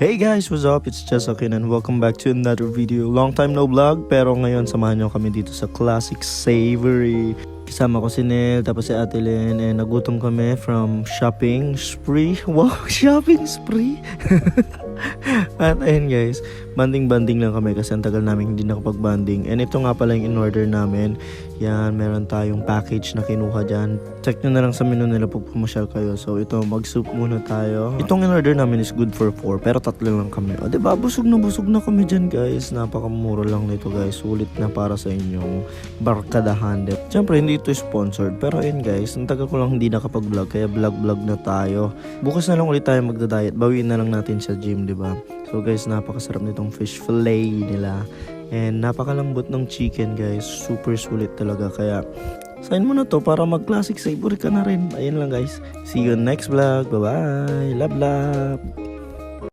Hey guys, what's up? It's Chesakin and welcome back to another video. Long time no vlog, pero ngayon samahan nyo kami dito sa Classic Savory. Kasama ko si Nel, tapos si Ate Len, and nagutom kami from shopping spree. Wow, shopping spree! At ayun guys, banding-banding lang kami kasi ang tagal namin hindi nakapag-banding. And ito nga pala yung in-order namin. Yan, meron tayong package na kinuha dyan. Check nyo na lang sa menu nila pag pumasyal kayo. So ito, mag-soup muna tayo. Itong in-order namin is good for 4, pero 3 lang kami. O diba, busog na kami dyan guys. Napakamura lang nito guys. Sulit na para sa inyong barkadahan. Siyempre, hindi ito sponsored. Pero ayun guys, ang tagal ko lang hindi nakapag-vlog. Kaya vlog na tayo. Bukas na lang ulit tayo magda-diet. Bawiin na lang natin sa gym, diba? So guys, napakasarap nitong fish fillet nila. And napakalambot ng chicken guys. Super sulit talaga. Kaya sign mo na to para mag-classic savory ka na rin. Ayun lang guys. See you next vlog. Bye bye. Love love.